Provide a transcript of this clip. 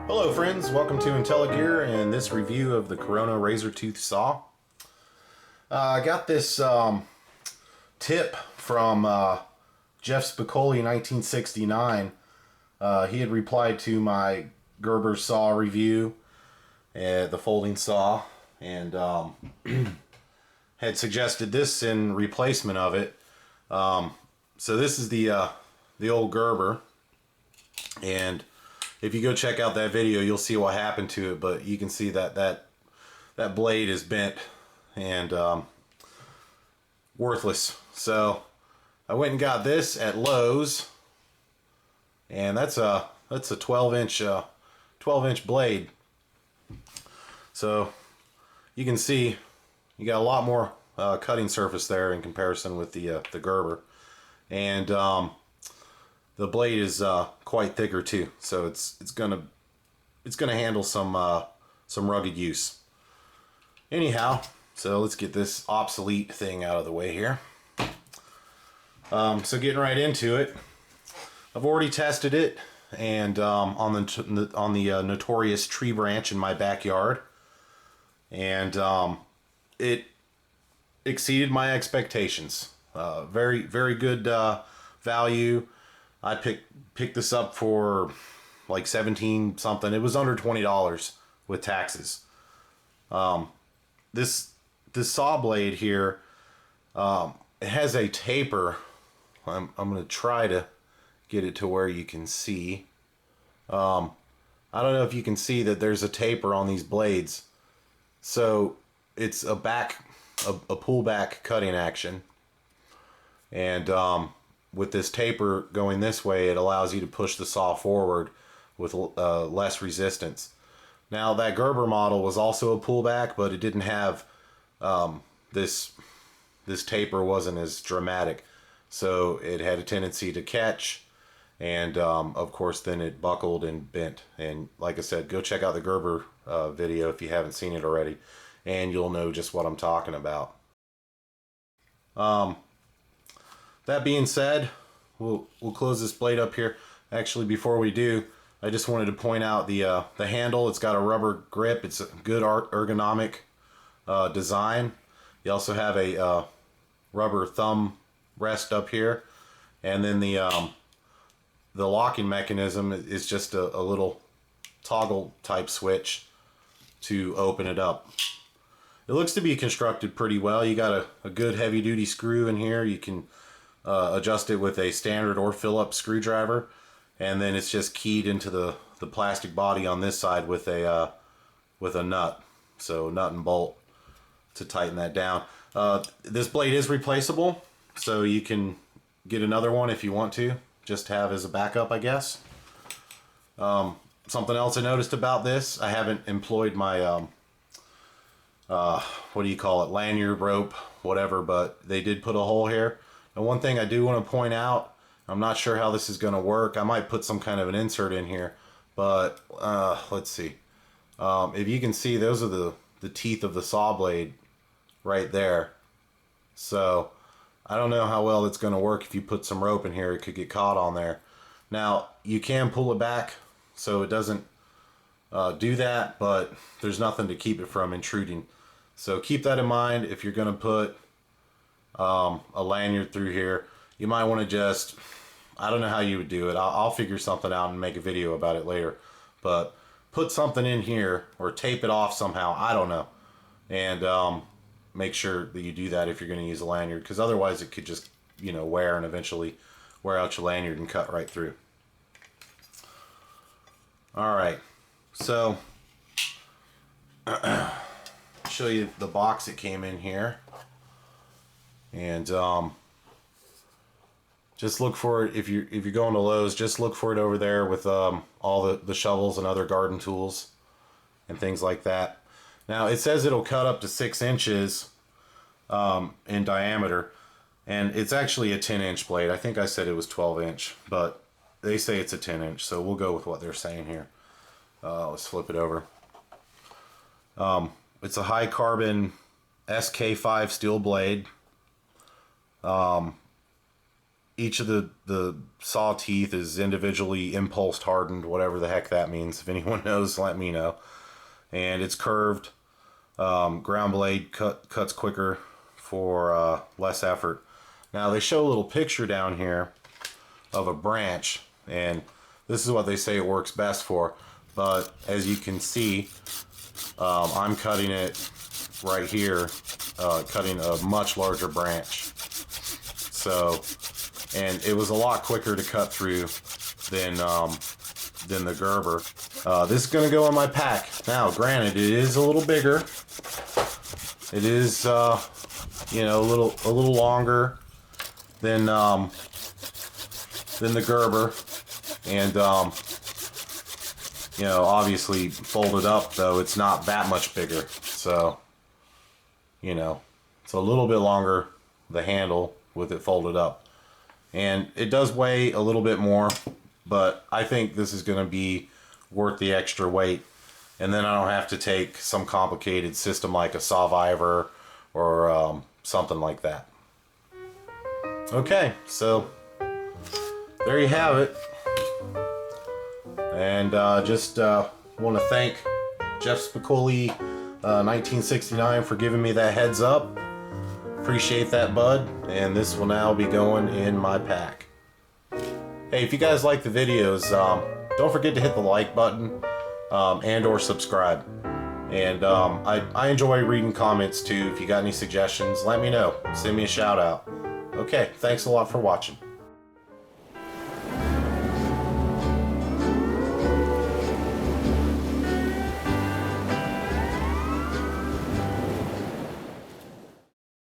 Hello friends, welcome to IntelliGear and this review of the Corona Razor Tooth Saw. I got this tip from Jeff Spicoli 1969. He had replied to my Gerber saw review, the folding saw, and had suggested this in replacement of it. So this is the old Gerber, and if you go check out that video, you'll see what happened to it. But you can see that that blade is bent and worthless. So I went and got this at Lowe's, and that's a 12-inch blade. So you can see you got a lot more cutting surface there in comparison with the Gerber, and the blade is quite thicker too, so it's gonna handle some rugged use. Anyhow, so let's get this obsolete thing out of the way here. So getting right into it, I've already tested it, and on the notorious tree branch in my backyard, and it exceeded my expectations. Very good value. I picked this up for like 17 something. It was under $20 with taxes. This saw blade here, it has a taper. I'm going to try to get it to where you can see. I don't know if you can see that there's a taper on these blades. So it's a pullback cutting action, and with this taper going this way, it allows you to push the saw forward with less resistance. Now that Gerber model was also a pullback, but it didn't have this taper wasn't as dramatic, so it had a tendency to catch, and of course then it buckled and bent. And like I said, go check out the Gerber video if you haven't seen it already, and you'll know just what I'm talking about. That being said, we'll close this blade up here. Actually, before we do, I just wanted to point out the handle. It's got a rubber grip. It's a good ergonomic design. You also have a rubber thumb rest up here, and then the locking mechanism is just a little toggle type switch to open it up. It looks to be constructed pretty well. You got a good heavy duty screw in here. You can adjust it with a standard or Phillips screwdriver, and then it's just keyed into the plastic body on this side with a nut, so nut and bolt to tighten that down. This blade is replaceable, so you can get another one if you want to, just have as a backup, I guess. Something else I noticed about this, I haven't employed my what do you call it, lanyard, rope, whatever, but they did put a hole here. And one thing I do want to point out, I'm not sure how this is going to work. I might put some kind of an insert in here, but let's see. If you can see, those are the teeth of the saw blade right there. So I don't know how well it's going to work. If you put some rope in here, it could get caught on there. Now, you can pull it back so it doesn't do that, but there's nothing to keep it from intruding. So keep that in mind if you're going to put a lanyard through here. You might want to just, I don't know how you would do it. I'll figure something out and make a video about it later, but put something in here or tape it off somehow, I don't know, and make sure that you do that if you're going to use a lanyard, because otherwise it could just, you know, wear and eventually wear out your lanyard and cut right through. Alright, so show you the box it came in here. And just look for it if you're going to Lowe's. Just look for it over there with all the shovels and other garden tools and things like that. Now it says it'll cut up to 6 inches in diameter, and it's actually a 10-inch blade. I think I said it was 12-inch, but they say it's a 10-inch, so we'll go with what they're saying here. Let's flip it over. It's a high carbon SK5 steel blade. each of the saw teeth is individually impulse hardened, whatever the heck that means. If anyone knows, let me know. And it's curved. Ground blade cuts quicker for less effort. Now they show a little picture down here of a branch, and this is what they say it works best for. But as you can see, I'm cutting it right here, cutting a much larger branch. So, and it was a lot quicker to cut through than the Gerber. This is going to go on my pack. Now, granted, it is a little bigger. It is, you know, a little longer than the Gerber, and you know, obviously folded up though, it's not that much bigger. So, you know, it's a little bit longer, the handle, with it folded up. And it does weigh a little bit more, but I think this is going to be worth the extra weight. And then I don't have to take some complicated system like a Saviver or something like that. Okay, so there you have it. And just want to thank Jeff Spicoli 1969 for giving me that heads up. Appreciate that, bud. And this will now be going in my pack. Hey, if you guys like the videos, don't forget to hit the like button and or subscribe. And I enjoy reading comments too. If you got any suggestions, let me know. Send me a shout out. Okay, thanks a lot for watching.